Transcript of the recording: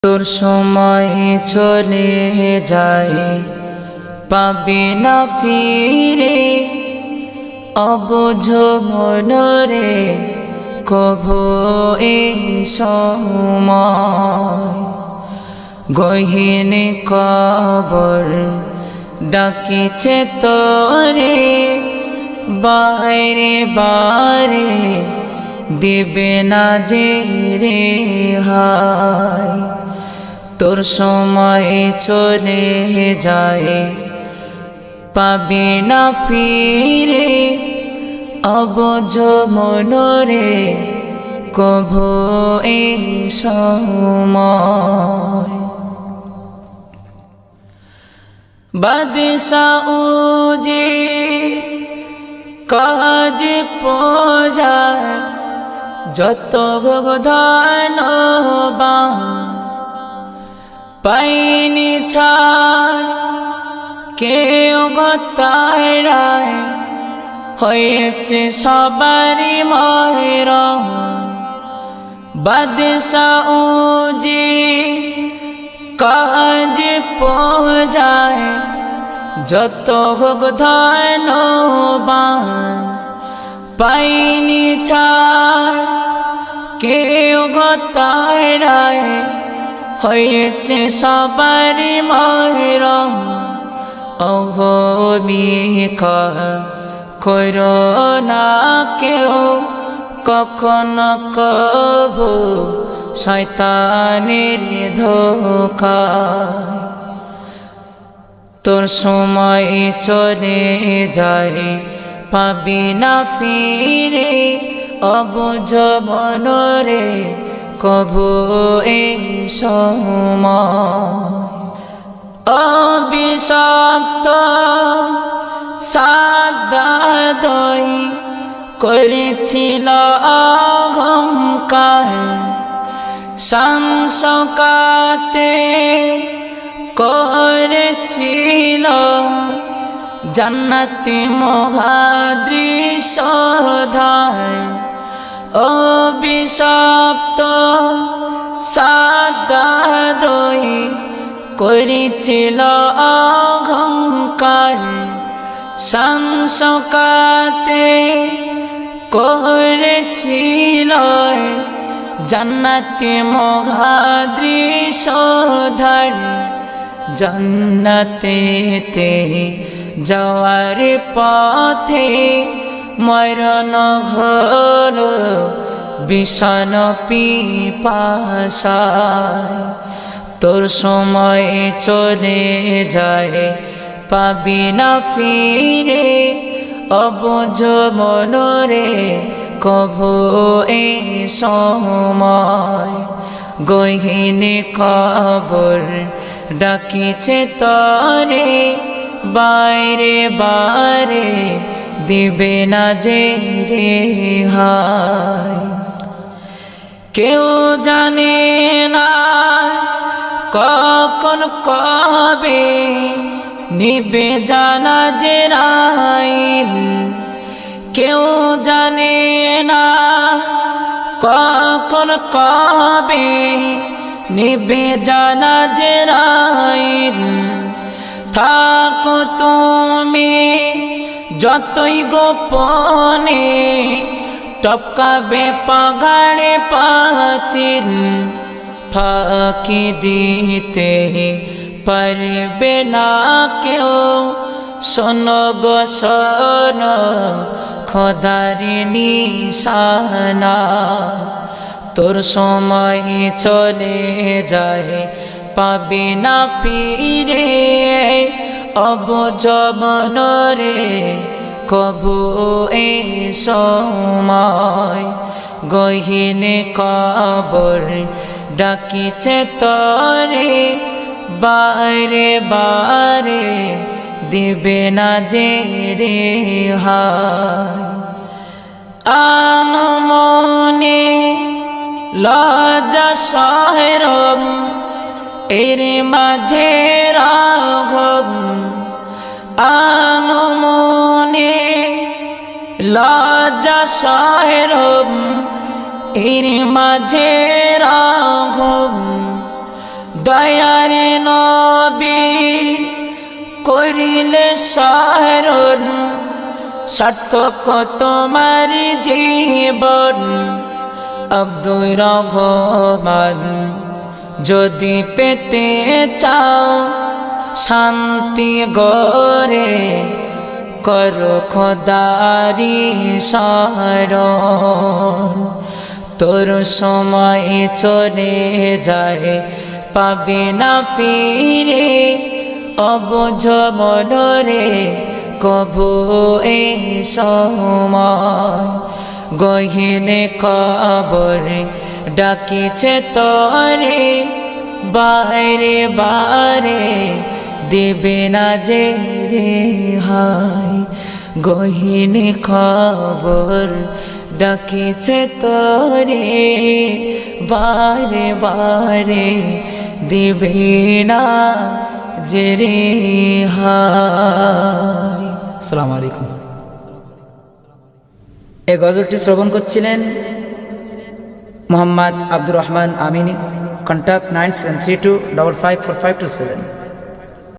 তোর সময় চলে যায় পাবি না ফিরে, অবুঝ মনরে কভু এই সময়। গহীন কবর ডাকিছে তোরে, বাইরে বারে দিবে না যে রেহাই। তোর সময় চলে যায় পাবি না ফিরে, অবুঝ মনরে কভু এই সময়। বাদশাহ যে কাজ পূজার যত ধনবান, পাইনি ছাড় কেউ গতারায়, হয়েছে সবারই ময়রম। বাদশাহ যে কাজ পূজায় যত ধনবান, পাইনি ছাড় কেউ গতারায়, হয়েছে সবারই ময়রম। অহমিকা করো না কেউ কখনো কভু শয়তানের ধোঁকা। তোর সময় চলে যায় পাবি না ফিরে, অবুঝ মনরে কভু এই সময়। অভিশপ্ত সাদাদই করেছিল অহংকার, সংসকাতে করেছিল জান্নাতি মহাদৃশ্য ধায়। অভিশপ্ত সাদাদই করেছিল অহংকার, সংসকাতে করেছিল জান্নাতি মহাদৃশ্য ধায়। জান্নাতেতে যাওয়ার পথে মরণ ঘোর বিষণ পিপাসায়। তোর সময় চলে যায় পাবি না ফিরে, অবুঝ মনরে কভু এই সময়। গহীন কবর ডাকিছে তরে, বাইরে বারে দিবে না যে রেহাই। কেউ জানে না কখন কবে নিবে জানাজে রাইল, কেউ জানে না কখন কবে নিবে জানাজে রাইল। থাকো তুমি যতই গোপনে, টপকাবে পাগাড়ে পাচিল, ফাঁকি দিতে পারবে না কেউ। শোনো গো শোনো খোদার নিশানা, তোর সময় চলে যায় পাবি না ফিরে, অবুঝ মনরে কভু এই সময়। গহীন কবর ডাকিছে তরে, বাইরে বারে দিবে না যে রেহাই। আনমনে লজ্জা শরম এর মাঝে রাঘব, আনমনে লজ্জা শরম এর মাঝে রাঘব। দয়ার নবী করিলে শরণ সার্থক তোমার জীবন আব্দুর রহমান যদি পেতে চাও শান্তি গরে করো খোদারি শরণ তোর সময় চলে যায় পাবে না ফিরে অবুঝ মনরে কবু এই সময় গহীনে কবর ডাকিছে তোরে বাইরে বারে দেবে না যে রেহাই গহীনে খবর ডাকিছে তোরে বারে বারে দেবে না যে রেহাই। আসসালামু আলাইকুম। এই গজলটি শ্রবণ করছিলেন মোহাম্মদ আব্দুর রহমান আমিনী। কন্ট্যাক্ট 9732554527।